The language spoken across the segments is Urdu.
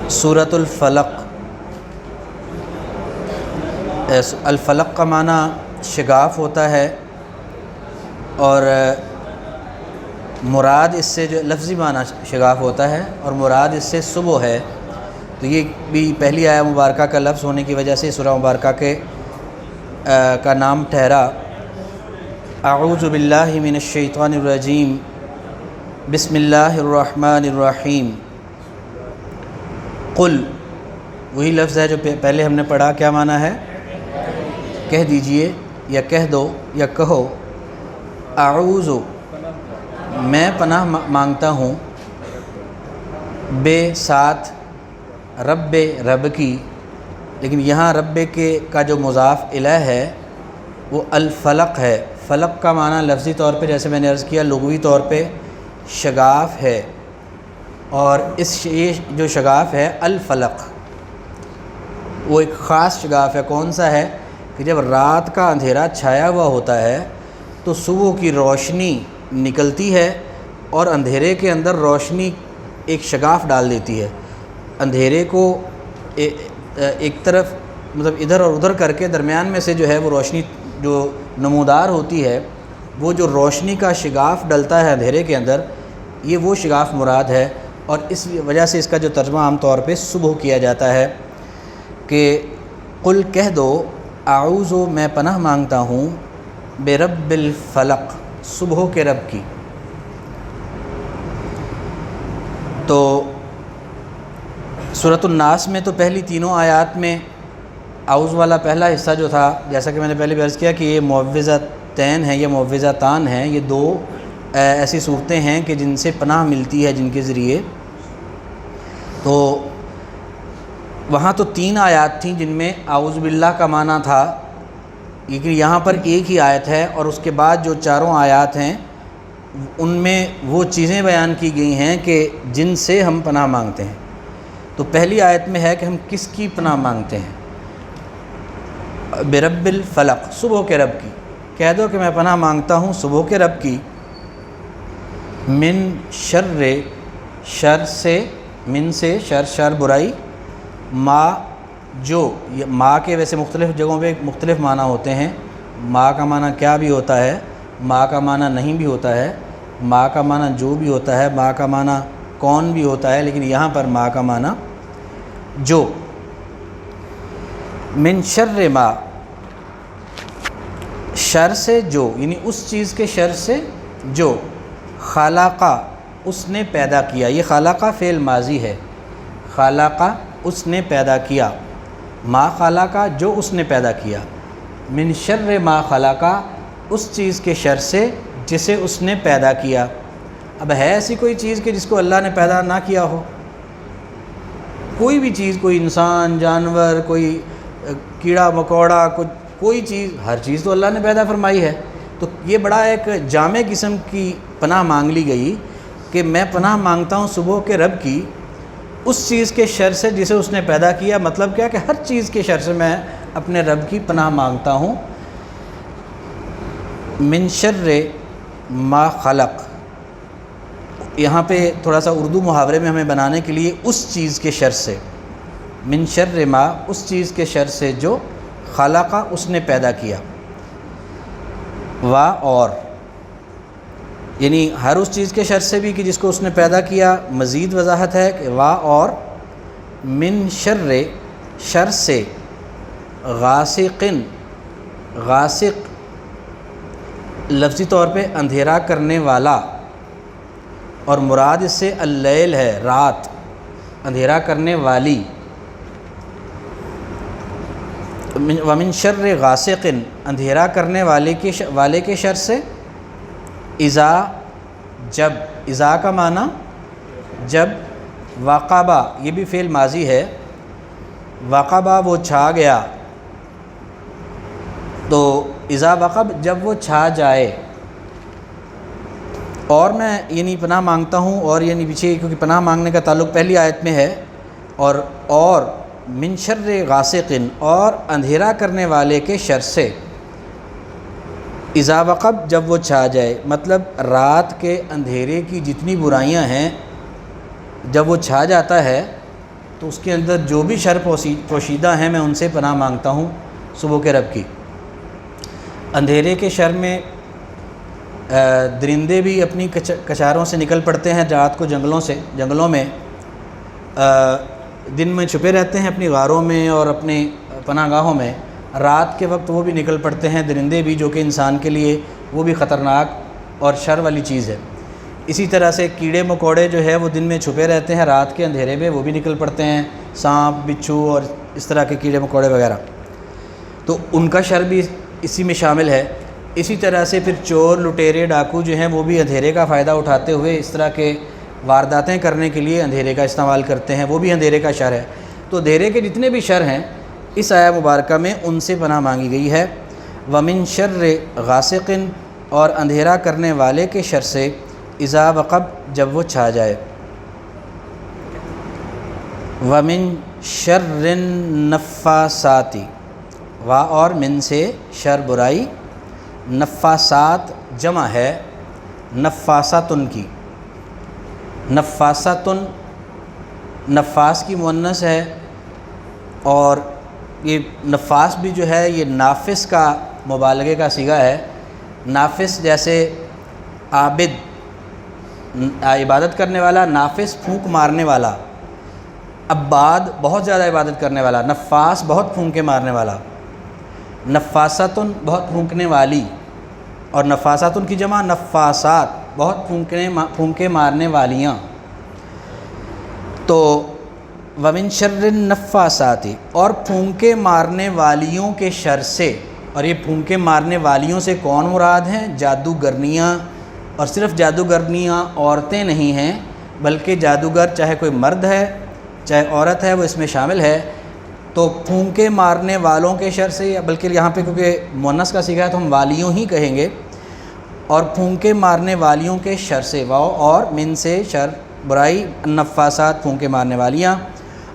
سورۃ الفلق۔ الفلق کا معنی شگاف ہوتا ہے، اور مراد اس سے جو لفظی معنی شگاف ہوتا ہے، اور مراد اس سے صبح ہے۔ تو یہ بھی پہلی آیہ مبارکہ کا لفظ ہونے کی وجہ سے سورہ مبارکہ کا نام ٹھہرا۔ اعوذ باللہ من الشیطان الرجیم، بسم اللہ الرحمن الرحیم۔ قل، وہی لفظ ہے جو پہلے ہم نے پڑھا، کیا معنی ہے؟ کہہ دیجئے یا کہہ دو یا کہو، اعوذ، میں پناہ مانگتا ہوں، بے ساتھ رب کی، لیکن یہاں رب کا جو مضاف الیہ ہے وہ الفلق ہے۔ فلق کا معنی لفظی طور پہ جیسے میں نے عرض کیا لغوی طور پہ شگاف ہے، اور یہ جو شگاف ہے الفلق، وہ ایک خاص شگاف ہے۔ کون سا ہے؟ کہ جب رات کا اندھیرا چھایا ہوا ہوتا ہے تو صبح کی روشنی نکلتی ہے، اور اندھیرے کے اندر روشنی ایک شگاف ڈال دیتی ہے۔ اندھیرے کو ایک طرف مطلب ادھر اور ادھر کر کے درمیان میں سے جو ہے وہ روشنی جو نمودار ہوتی ہے، وہ جو روشنی کا شگاف ڈلتا ہے اندھیرے کے اندر، یہ وہ شگاف مراد ہے۔ اور اس وجہ سے اس کا جو ترجمہ عام طور پہ صبح کیا جاتا ہے کہ قل، کہہ دو، اعوذ، میں پناہ مانگتا ہوں، برب الفلق، صبح کے رب کی۔ تو سورۃ الناس میں تو پہلی تینوں آیات میں اعوذ والا پہلا حصہ جو تھا، جیسا کہ میں نے پہلے بھی عرض کیا کہ یہ معوذتین ہیں یا معوذتان ہیں، یہ دو ایسی صورتیں ہیں کہ جن سے پناہ ملتی ہے، جن کے ذریعے۔ تو وہاں تو 3 آیات تھیں جن میں اعوذ باللہ کا معنی تھا، لیکن یہاں پر ایک ہی آیت ہے، اور اس کے بعد جو 4 آیات ہیں ان میں وہ چیزیں بیان کی گئی ہیں کہ جن سے ہم پناہ مانگتے ہیں۔ تو پہلی آیت میں ہے کہ ہم کس کی پناہ مانگتے ہیں؟ برب الفلق، صبح کے رب کی۔ کہہ دو کہ میں پناہ مانگتا ہوں صبح کے رب کی، من شر، شر سے، من سے شر برائی، ما، جو، ما کے ویسے مختلف جگہوں پہ مختلف معنی ہوتے ہیں۔ ما کا معنی کیا بھی ہوتا ہے، ما کا معنی نہیں بھی ہوتا ہے، ما کا معنی جو بھی ہوتا ہے، ما کا معنی کون بھی ہوتا ہے، لیکن یہاں پر ما کا معنی جو۔ من شر ما، شر سے جو، یعنی اس چیز کے شر سے جو، خلقہ، اس نے پیدا کیا۔ یہ خلقہ فعل ماضی ہے، خلقہ اس نے پیدا کیا، ما خلقہ جو اس نے پیدا کیا، من شر ما خلقہ اس چیز کے شر سے جسے اس نے پیدا کیا۔ اب ہے ایسی کوئی چیز کہ جس کو اللہ نے پیدا نہ کیا ہو؟ کوئی بھی چیز، کوئی انسان، جانور، کوئی کیڑا مکوڑا، کوئی چیز، ہر چیز تو اللہ نے پیدا فرمائی ہے۔ تو یہ بڑا ایک جامع قسم کی پناہ مانگ لی گئی کہ میں پناہ مانگتا ہوں صبح کے رب کی، اس چیز کے شر سے جسے اس نے پیدا کیا۔ مطلب کیا کہ ہر چیز کے شر سے میں اپنے رب کی پناہ مانگتا ہوں۔ من شر ما خلق، یہاں پہ تھوڑا سا اردو محاورے میں ہمیں بنانے کے لیے اس چیز کے شر سے، من شر ما اس چیز کے شر سے جو، خلقہ اس نے پیدا کیا، وا اور، یعنی ہر اس چیز کے شر سے بھی کہ جس کو اس نے پیدا کیا۔ مزید وضاحت ہے کہ وا اور، من شر، شر سے، غاسقن، غاسق لفظی طور پہ اندھیرا کرنے والا، اور مراد اس سے اللیل ہے، رات، اندھیرا کرنے والی۔ ومن شر غاسق، اندھیرا کرنے والے کے شر سے، اذا، جب، اذا کا معنی جب، وقبہ یہ بھی فعل ماضی ہے، وقبہ وہ چھا گیا، تو اذا وقب جب وہ چھا جائے۔ اور میں یعنی پناہ مانگتا ہوں، اور یعنی پیچھے کیونکہ پناہ مانگنے کا تعلق پہلی آیت میں ہے، اور من شر غاسق، اور اندھیرا کرنے والے کے شر سے، اذا وقب جب وہ چھا جائے، مطلب رات کے اندھیرے کی جتنی برائیاں ہیں جب وہ چھا جاتا ہے تو اس کے اندر جو بھی شر پوشیدہ ہیں میں ان سے پناہ مانگتا ہوں صبح کے رب کی۔ اندھیرے کے شر میں درندے بھی اپنی کچاروں سے نکل پڑتے ہیں رات کو جنگلوں میں دن میں چھپے رہتے ہیں اپنی غاروں میں اور اپنے پناہ گاہوں میں، رات کے وقت وہ بھی نکل پڑتے ہیں درندے بھی، جو کہ انسان کے لیے وہ بھی خطرناک اور شر والی چیز ہے۔ اسی طرح سے کیڑے مکوڑے جو ہے وہ دن میں چھپے رہتے ہیں، رات کے اندھیرے میں وہ بھی نکل پڑتے ہیں، سانپ بچھو اور اس طرح کے کیڑے مکوڑے وغیرہ، تو ان کا شر بھی اسی میں شامل ہے۔ اسی طرح سے پھر چور لٹیرے ڈاکو جو ہیں وہ بھی اندھیرے کا فائدہ اٹھاتے ہوئے اس طرح کے وارداتیں کرنے کے لیے اندھیرے کا استعمال کرتے ہیں، وہ بھی اندھیرے کا شر ہے۔ تو اندھیرے کے جتنے بھی شر ہیں اس آیہ مبارکہ میں ان سے پناہ مانگی گئی ہے۔ وَمِن شَرِّ غَاسِقٍ، اور اندھیرا کرنے والے کے شر سے، اذا وقب، جب وہ چھا جائے۔ وَمِن شَرِّ النَّفَّاسَاتِ، وا اور من سے شر برائی، نفاسات جمع ہے نفاساتن کی، نفاساتن نفاس کی مؤنث ہے، اور یہ نفاس بھی جو ہے یہ نافس کا مبالغے کا صیغہ ہے۔ نافس جیسے عابد عبادت کرنے والا، نافس پھونک مارنے والا، عباد بہت زیادہ عبادت کرنے والا، نفاس بہت پھونکے مارنے والا، نفاساتن بہت پھونکنے والی، اور نفاساتن کی جمع نفاسات بہت پھونکے مارنے والیاں۔ تو ومن شر النفاسات، اور پھونکے مارنے والیوں کے شر سے، اور یہ پھونکے مارنے والیوں سے کون مراد ہیں؟ جادوگرنیاں، اور صرف جادوگرنیاں عورتیں نہیں ہیں بلکہ جادوگر چاہے کوئی مرد ہے چاہے عورت ہے وہ اس میں شامل ہے۔ تو پھونکے مارنے والوں کے شر سے، بلکہ یہاں پہ کیونکہ مؤنث کا صیغہ ہے تو ہم والیوں ہی کہیں گے، اور پھونکے مارنے والیوں کے شر سے، واو اور من سے شر برائی، نفاسات پھونکے مارنے والیاں،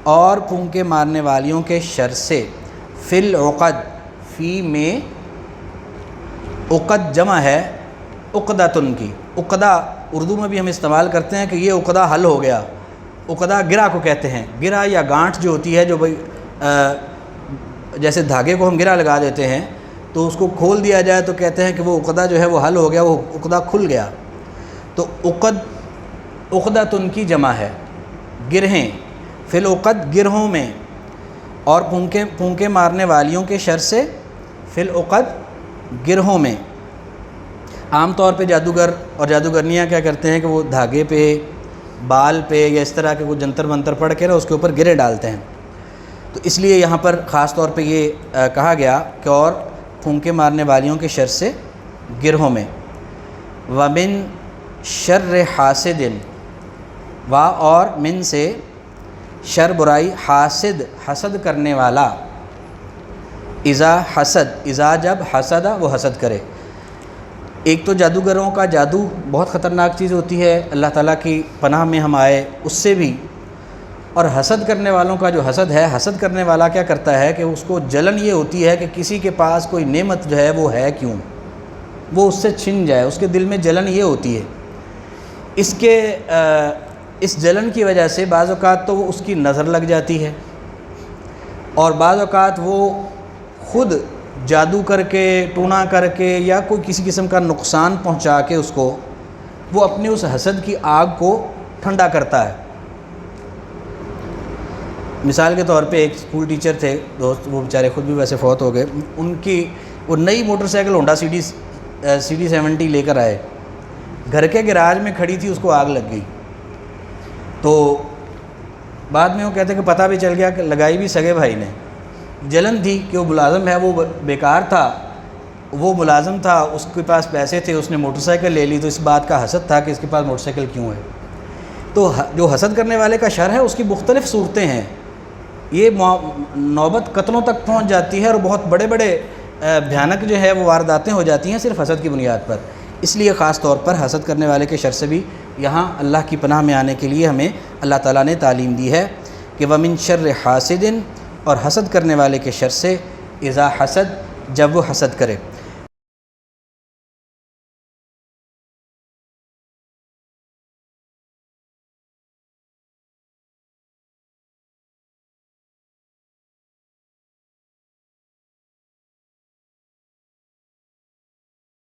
اور پھونکے مارنے والیوں کے شر سے، فی العقد، فی میں عقد جمع ہے عقدتن کی، عقدہ اردو میں بھی ہم استعمال کرتے ہیں کہ یہ عقدہ حل ہو گیا، عقدہ گرہ کو کہتے ہیں، گرہ یا گانٹھ جو ہوتی ہے، جو بھائی جیسے دھاگے کو ہم گرہ لگا دیتے ہیں تو اس کو کھول دیا جائے تو کہتے ہیں کہ وہ عقدہ جو ہے وہ حل ہو گیا، وہ عقدہ کھل گیا۔ تو عقدتن کی جمع ہے گرہیں، فی العقد گرہوں میں، اور پھونکے مارنے والیوں کے شر سے، فی العقد گرہوں میں۔ عام طور پہ جادوگر اور جادوگرنیاں کیا کرتے ہیں کہ وہ دھاگے پہ، بال پہ، یا اس طرح کے وہ جنتر منتر پڑھ کے اس کے اوپر گرے ڈالتے ہیں، تو اس لیے یہاں پر خاص طور پہ یہ کہا گیا کہ اور پھونکے مارنے والیوں کے شر سے گرہوں میں۔ وَمِن شَرِّ حاسد، وا اور من سے شر برائی، حاسد حسد کرنے والا، اذا حسد، اذا جب حسد وہ حسد کرے۔ ایک تو جادوگروں کا جادو بہت خطرناک چیز ہوتی ہے، اللہ تعالیٰ کی پناہ میں ہم آئے اس سے بھی، اور حسد کرنے والوں کا جو حسد ہے، حسد کرنے والا کیا کرتا ہے کہ اس کو جلن یہ ہوتی ہے کہ کسی کے پاس کوئی نعمت جو ہے وہ ہے کیوں، وہ اس سے چھن جائے، اس کے دل میں جلن یہ ہوتی ہے۔ اس جلن کی وجہ سے بعض اوقات تو وہ اس کی نظر لگ جاتی ہے، اور بعض اوقات وہ خود جادو کر کے، ٹونا کر کے، یا کوئی کسی قسم کا نقصان پہنچا کے اس کو، وہ اپنے اس حسد کی آگ کو ٹھنڈا کرتا ہے۔ مثال کے طور پہ ایک اسکول ٹیچر تھے دوست، وہ بیچارے خود بھی ویسے فوت ہو گئے، ان کی وہ نئی motorcycle Honda C D 70 لے کر آئے، گھر کے گراج میں کھڑی تھی، اس کو آگ لگ گئی، تو بعد میں وہ کہتے ہیں کہ پتہ بھی چل گیا کہ لگائی بھی سگے بھائی نے، جلن تھی کہ وہ ملازم ہے، وہ بیکار تھا، وہ ملازم تھا، اس کے پاس پیسے تھے، اس نے موٹر سائیکل لے لی، تو اس بات کا حسد تھا کہ اس کے پاس موٹر سائیکل کیوں ہے۔ تو جو حسد کرنے والے کا شر ہے اس کی مختلف صورتیں ہیں، یہ نوبت قتلوں تک پہنچ جاتی ہے، اور بہت بڑے بڑے بھیانک جو ہے وہ وارداتیں ہو جاتی ہیں صرف حسد کی بنیاد پر۔ اس لیے خاص طور پر حسد کرنے والے کے شر سے بھی یہاں اللہ کی پناہ میں آنے کے لیے ہمیں اللہ تعالیٰ نے تعلیم دی ہے کہ وَمِن شَرِّ حاسد، اور حسد کرنے والے کے شر سے، اذا حسد جب وہ حسد کرے۔